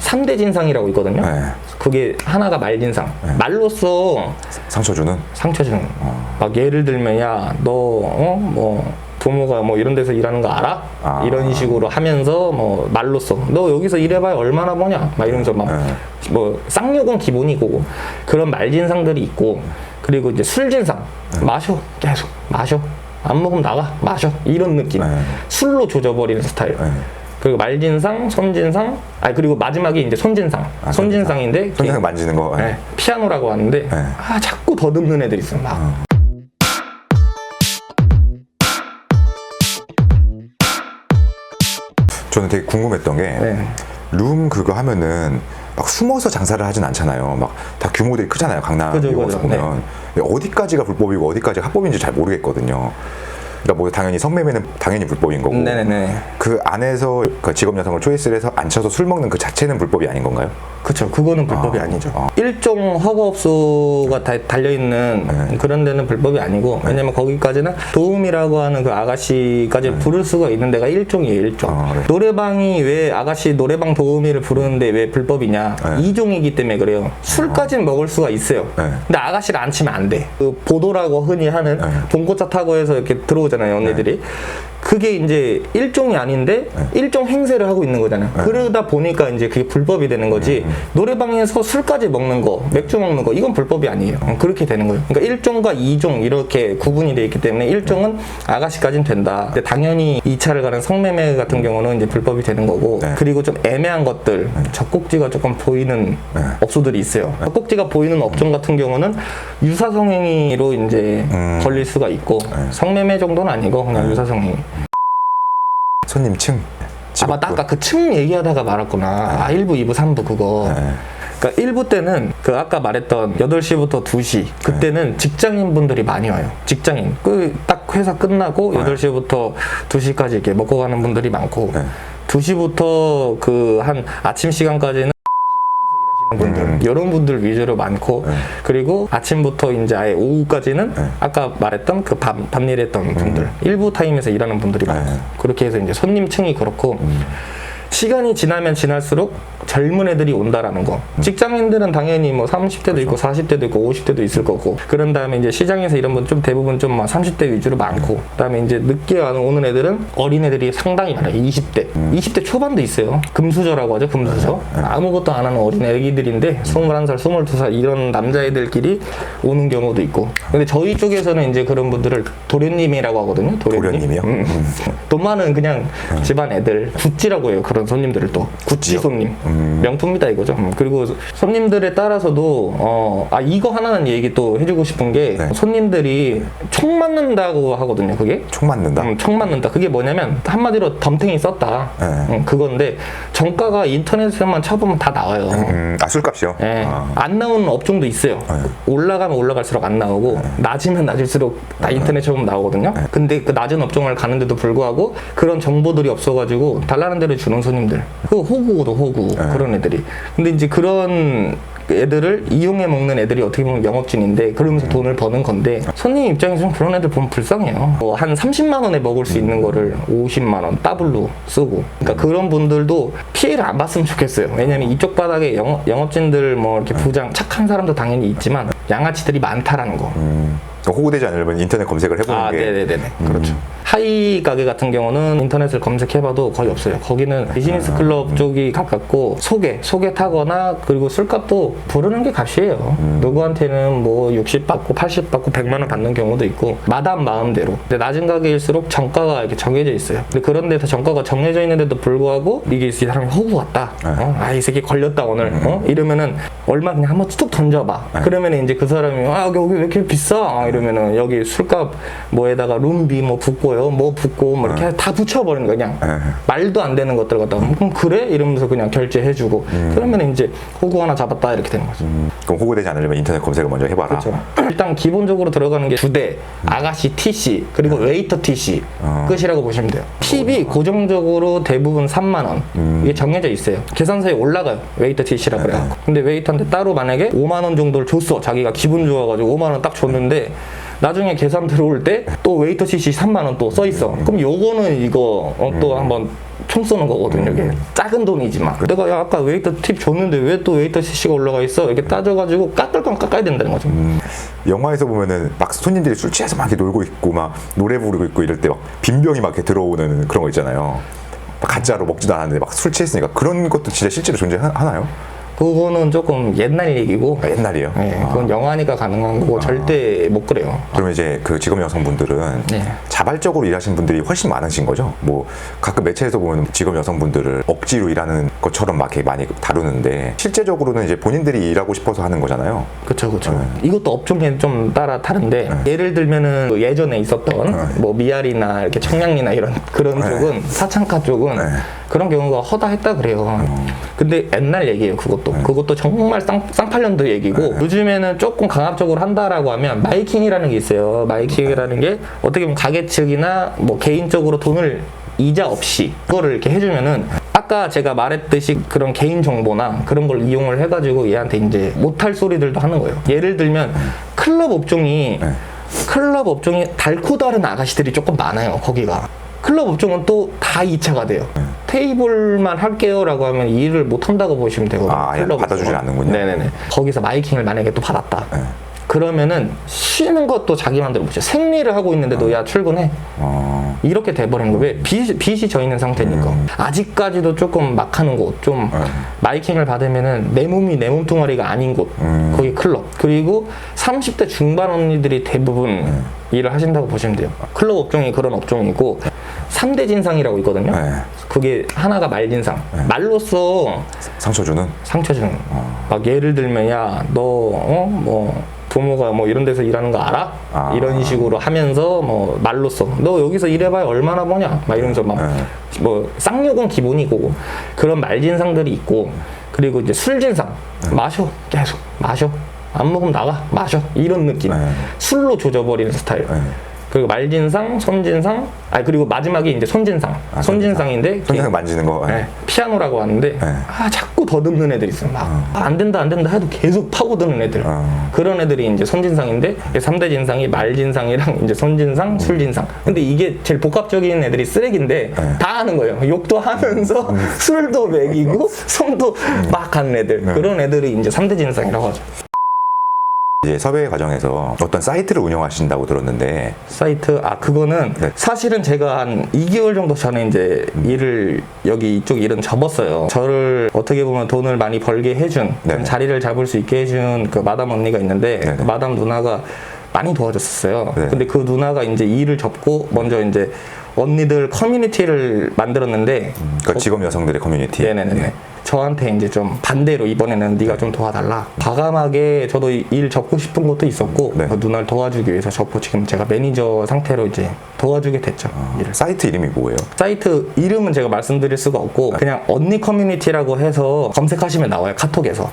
3대 진상이라고 있거든요. 네. 그게 하나가 말진상. 네. 말로써 상처 주는? 상처 주는. 막 예를 들면 야, 너 뭐 부모가 뭐 이런 데서 일하는 거 알아? 이런 식으로 하면서 뭐 말로써 너 여기서 일해봐야 얼마나 버냐? 막 이러면서 막 뭐 쌍욕은 기본이고 그런 말진상들이 있고 그리고 이제 술진상. 마셔. 계속 마셔. 안 먹으면 나가. 마셔. 이런 느낌. 술로 조져버리는 스타일. 그리고 말진상, 손진상, 그리고 마지막에 이제 손진상. 손진상인데 손진상 만지는 거. 네, 피아노라고 하는데 자꾸 더듬는 애들이 있어요. 막. 저는 되게 궁금했던 게 룸 그거 하면은 막 숨어서 장사를 하진 않잖아요. 막 다 규모들이 크잖아요. 강남 이런 거 보면 어디까지가 불법이고 어디까지가 합법인지 잘 모르겠거든요. 그러니까 뭐 당연히 성매매는 당연히 불법인 거고 그 안에서 그 직업 여성을 초이스를 해서 앉혀서 술 먹는 그 자체는 불법이 아닌 건가요? 그렇죠. 그거는 불법이 아니죠. 일종 허가업소가 달려있는 그런 데는 불법이 아니고 왜냐면 거기까지는 도우미라고 하는 그 아가씨까지 부를 수가 있는 데가 일종이에요. 일종. 노래방이 왜 아가씨 노래방 도우미를 부르는데 왜 불법이냐? 2종이기 때문에 그래요. 술까지는 먹을 수가 있어요. 근데 아가씨를 앉히면 안 돼. 그 보도라고 흔히 하는 봉고차 타고 해서 이렇게 들어오잖아요. 언니들이. 그게 이제 일종이 아닌데 일종 행세를 하고 있는 거잖아요. 그러다 보니까 이제 그게 불법이 되는 거지. 노래방에서 술까지 먹는 거, 맥주 먹는 거 이건 불법이 아니에요. 그렇게 되는 거예요. 그러니까 1종과 2종 이렇게 구분이 되어 있기 때문에 1종은 아가씨까지는 된다. 근데 당연히 2차를 가는 성매매 같은 경우는 이제 불법이 되는 거고 그리고 좀 애매한 것들, 젖꼭지가 조금 보이는 업소들이 있어요. 젖꼭지가 보이는 업종 같은 경우는 유사성행위로 이제 걸릴 수가 있고 성매매 정도는 아니고 그냥 유사성행위. 손님 층. 맞다. 아까 그 층 얘기하다가 말았구나. 1부, 2부, 3부 그거. 그러니까 1부 때는 그 아까 말했던 8시부터 2시 그때는 직장인 분들이 많이 와요. 직장인. 그 딱 회사 끝나고 8시부터 2시까지 이렇게 먹고 가는 분들이 많고 2시부터 그 한 아침 시간까지는 분들 이런 분들 위주로 많고 그리고 아침부터 이제 아예 오후까지는 아까 말했던 그 밤 일했던 분들 일부 타임에서 일하는 분들이 많고 그렇게 해서 이제 손님층이 그렇고 시간이 지나면 지날수록 젊은 애들이 온다라는 거. 직장인들은 당연히 뭐 30대도 있고 40대도 있고 50대도 있을 거고. 그런 다음에 이제 시장에서 이런 분 좀 대부분 좀 막 30대 위주로 많고. 그다음에 이제 늦게 오는 애들은 어린 애들이 상당히 많아요. 20대. 20대 초반도 있어요. 금수저라고 하죠. 금수저. 아무것도 안 하는 어린 애기들인데 21살, 22살 이런 남자애들끼리 오는 경우도 있고. 근데 저희 쪽에서는 이제 그런 분들을 도련님이라고 하거든요. 도련님이요? 돈 많은 그냥 집안 애들. 구찌라고 해요. 그런 손님들을 또 구찌 손님 명품이다 이거죠. 그리고 손님들에 따라서도 이거 하나는 얘기 또 해주고 싶은 게 손님들이 총 맞는다고 하거든요. 그게 총 맞는다? 총 맞는다. 그게 뭐냐면 한마디로 덤탱이 썼다. 그건데 정가가 인터넷에만 쳐보면 다 나와요. 술값이요? 안 나오는 업종도 있어요. 올라가면 올라갈수록 안 나오고 낮으면 낮을수록 다 인터넷 쳐보면 나오거든요. 근데 그 낮은 업종을 가는데도 불구하고 그런 정보들이 없어가지고 달라는 대로 주는 손님들. 그 호구도 호구 그런 애들이. 근데 이제 그런 애들을 이용해 먹는 애들이 어떻게 보면 영업진인데 그러면서 돈을 버는 건데 손님 입장에서는 그런 애들 보면 불쌍해요. 뭐 한 30만 원에 먹을 수 있는 거를 50만 원 더블로 쓰고. 그러니까 그런 분들도 피해를 안 봤으면 좋겠어요. 왜냐면 이쪽 바닥에 영업진들 뭐 이렇게 부장 착한 사람도 당연히 있지만 양아치들이 많다라는 거. 호구되지 않으려면 인터넷 검색을 해보는 게. 네네네. 그렇죠. 하이 가게 같은 경우는 인터넷을 검색해봐도 거의 없어요. 거기는 비즈니스 클럽 쪽이 가깝고 소개 타거나 그리고 술값도 부르는 게 값이에요. 누구한테는 뭐 60 받고 80 받고 100만 원 받는 경우도 있고 마담 마음대로. 근데 낮은 가게일수록 정가가 이렇게 정해져 있어요. 근데 그런 데서 정가가 정해져 있는데도 불구하고 이게 이 사람이 호구 같다. 이 새끼 걸렸다 오늘. 이러면은 얼마 그냥 한번 툭 던져봐. 그러면 이제 그 사람이 여기 왜 이렇게 비싸? 이러면은 여기 술값 뭐에다가 룸비 뭐 붙고요. 뭐 붙고 뭐 이렇게 다 붙여버리는 거야. 그냥 말도 안 되는 것들 갖다가 그럼 그래? 이러면서 그냥 결제해주고 그러면 이제 호구 하나 잡았다 이렇게 되는 거죠. 그럼 호구되지 않으려면 인터넷 검색을 먼저 해봐라. 그렇죠. 일단 기본적으로 들어가는 게 주대, 아가씨 TC, 그리고 웨이터 TC 끝이라고 보시면 돼요. 팁이 고정적으로 대부분 3만 원 이게 정해져 있어요. 계산서에 올라가요. 웨이터 TC라고 그래요. 근데 웨이터한테 따로 만약에 5만 원 정도를 줬어. 자기가 기분 좋아가지고 5만 원 딱 줬는데 나중에 계산 들어올 때 또 웨이터 CC 3만 원 또 써 있어. 그럼 요거는 이거 또 한번 총 쏘는 거거든요. 이게 작은 돈이지만 내가 야, 아까 웨이터 팁 줬는데 왜 또 웨이터 CC가 올라가 있어? 이렇게 따져가지고 깎을 건 깎아야 된다는 거죠. 영화에서 보면은 막 손님들이 술 취해서 막 이렇게 놀고 있고 막 노래 부르고 있고 이럴 때 막 빈병이 막 이렇게 들어오는 그런 거 있잖아요. 막 가짜로 먹지도 않았는데 막 술 취했으니까 그런 것도 진짜 실제로 존재하나요? 그거는 조금 옛날 얘기고. 옛날이에요? 네, 그건 영화니까 가능한 거고 절대 못 그래요. 그러면 이제 그 직업 여성분들은 네. 자발적으로 일하시는 분들이 훨씬 많으신 거죠? 뭐 가끔 매체에서 보면 직업 여성분들을 억지로 일하는 것처럼 막 이렇게 많이 다루는데 실제적으로는 이제 본인들이 일하고 싶어서 하는 거잖아요. 그렇죠, 그렇죠. 이것도 업종에 좀 따라 다른데 예를 들면은 그 예전에 있었던 뭐 미아리나 이렇게 청량리나 이런 그런 쪽은 사창가 쪽은 그런 경우가 허다했다 그래요. 근데 옛날 얘기예요, 그것도. 그것도 정말 쌍팔년도 얘기고 요즘에는 조금 강압적으로 한다라고 하면 마이킹이라는 게 있어요. 마이킹이라는 게 어떻게 보면 가게 측이나 뭐 개인적으로 돈을 이자 없이 그거를 이렇게 해주면은 아까 제가 말했듯이 그런 개인 정보나 그런 걸 이용을 해가지고 얘한테 이제 못할 소리들도 하는 거예요. 예를 들면 클럽 업종이 달고 다른 아가씨들이 조금 많아요, 거기가. 클럽 업종은 또 다 2차가 돼요. 테이블만 할게요 라고 하면 일을 못 한다고 보시면 되거든요. 클럽 받아주질 않는군요. 네네네. 거기서 마이킹을 만약에 또 받았다. 그러면은 쉬는 것도 자기 맘대로 못해. 생리를 하고 있는데도 야 출근해. 이렇게 돼버리는 거예요. 왜? 빚이 져 있는 상태니까. 아직까지도 조금 막 하는 곳, 좀 마이킹을 받으면은 내 몸이 내 몸뚱아리가 아닌 곳, 거기 클럽. 그리고 30대 중반 언니들이 대부분 일을 하신다고 보시면 돼요. 클럽 업종이 그런 업종이고 3대 진상이라고 있거든요. 그게 하나가 말진상. 말로써 상처 주는? 막 예를 들면 야 너 뭐 부모가 뭐 이런 데서 일하는 거 알아? 이런 식으로 하면서 뭐 말로써 너 여기서 일해봐야 얼마나 버냐? 막 이러면서 막 뭐 쌍욕은 기본이고 그런 말진상들이 있고 그리고 이제 술진상 마셔 계속 마셔 안 먹으면 나가 마셔 이런 느낌 술로 조져버리는 스타일. 그리고 말진상, 손진상, 그리고 마지막에 이제 손진상. 손진상인데 손진상 만지는 거. 피아노라고 하는데 자꾸 더듬는 애들이 있어요. 막 안 된다 해도 계속 파고드는 애들. 그런 애들이 이제 손진상인데 3대 진상이 말진상이랑 이제 손진상, 술진상. 근데 이게 제일 복합적인 애들이 쓰레기인데 다 하는 거예요. 욕도 하면서 술도 먹이고 손도 막 하는 애들. 그런 애들이 이제 3대 진상이라고 하죠. 이제 섭외 과정에서 어떤 사이트를 운영하신다고 들었는데 사이트 그거는 사실은 제가 한 2개월 정도 전에 이제 일을 이쪽 일은 접었어요. 저를 어떻게 보면 돈을 많이 벌게 해준 자리를 잡을 수 있게 해준 그 마담 언니가 있는데 그 마담 누나가 많이 도와줬었어요. 근데 그 누나가 이제 일을 접고 먼저 이제 언니들 커뮤니티를 만들었는데 그 직업 여성들의 커뮤니티. 네네네. 저한테 이제 좀 반대로 이번에는 네가 좀 도와달라. 과감하게 저도 일 접고 싶은 것도 있었고 그 누나를 도와주기 위해서 접고 지금 제가 매니저 상태로 이제 도와주게 됐죠. 일을. 사이트 이름이 뭐예요? 사이트 이름은 제가 말씀드릴 수가 없고 그냥 언니 커뮤니티라고 해서 검색하시면 나와요. 카톡에서.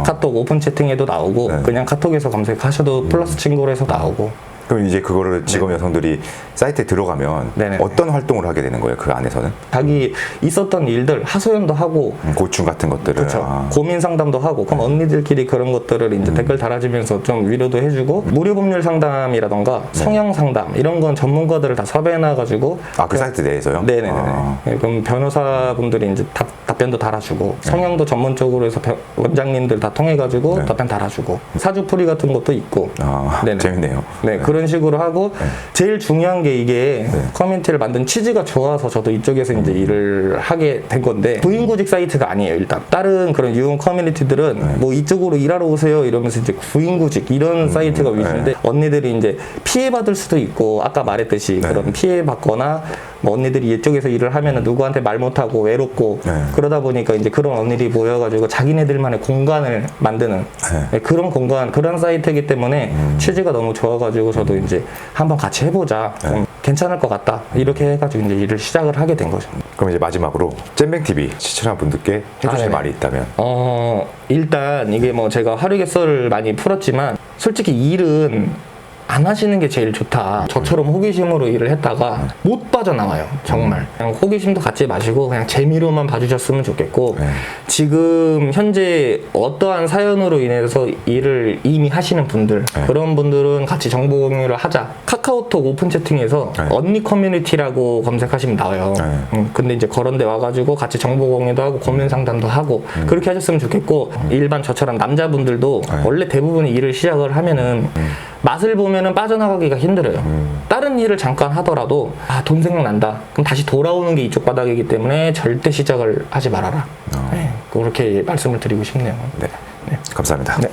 카톡 오픈 채팅에도 나오고 그냥 카톡에서 검색하셔도 플러스 친구로 해서 나오고. 그럼 이제 그거를 직업 여성들이 사이트에 들어가면 어떤 활동을 하게 되는 거예요? 그 안에서는? 자기 있었던 일들 하소연도 하고 고충 같은 것들을 그렇죠. 고민 상담도 하고 그럼 언니들끼리 그런 것들을 이제 댓글 달아주면서 좀 위로도 해주고 무료 법률 상담이라던가 성형 상담 이런 건 전문가들을 다 섭외해놔가지고 그 사이트 내에서요? 네네네. 그럼 변호사분들이 이제 답변도 달아주고 성형도 전문적으로 해서 원장님들 다 통해가지고 답변 달아주고 사주풀이 같은 것도 있고 재밌네요. 그런 식으로 하고 제일 중요한 게 이게 커뮤니티를 만든 취지가 좋아서 저도 이쪽에서 이제 일을 하게 된 건데 구인구직 사이트가 아니에요. 일단 다른 그런 유흥 커뮤니티들은 뭐 이쪽으로 일하러 오세요 이러면서 이제 구인구직 이런 사이트가 위주인데 언니들이 이제 피해받을 수도 있고 아까 말했듯이 그런 피해받거나 뭐 언니들이 이쪽에서 일을 하면은 누구한테 말 못하고 외롭고 그러다 보니까 이제 그런 언니들이 모여가지고 자기네들만의 공간을 만드는 그런 공간 그런 사이트이기 때문에 취지가 너무 좋아가지고 저도 이제 한번 같이 해보자 괜찮을 것 같다 이렇게 해가지고 이제 일을 시작을 하게 된 거죠. 그럼 이제 마지막으로 잼뱅TV 시청자 분들께 해주실 말이 있다면? 일단 이게 뭐 제가 화류계 썰을 많이 풀었지만 솔직히 일은 안 하시는 게 제일 좋다. 저처럼 호기심으로 일을 했다가 못 빠져나와요. 정말. 그냥 호기심도 갖지 마시고 그냥 재미로만 봐주셨으면 좋겠고 지금 현재 어떠한 사연으로 인해서 일을 이미 하시는 분들 그런 분들은 같이 정보 공유를 하자. 카카오톡 오픈 채팅에서 언니 커뮤니티라고 검색하시면 나와요. 근데 이제 그런 데 와가지고 같이 정보 공유도 하고 고민 상담도 하고 그렇게 하셨으면 좋겠고 일반 저처럼 남자분들도 원래 대부분 일을 시작을 하면은 맛을 보면은 빠져나가기가 힘들어요. 다른 일을 잠깐 하더라도 돈 생각난다. 그럼 다시 돌아오는 게 이쪽 바닥이기 때문에 절대 시작을 하지 말아라. 그렇게 말씀을 드리고 싶네요. 네. 감사합니다. 네.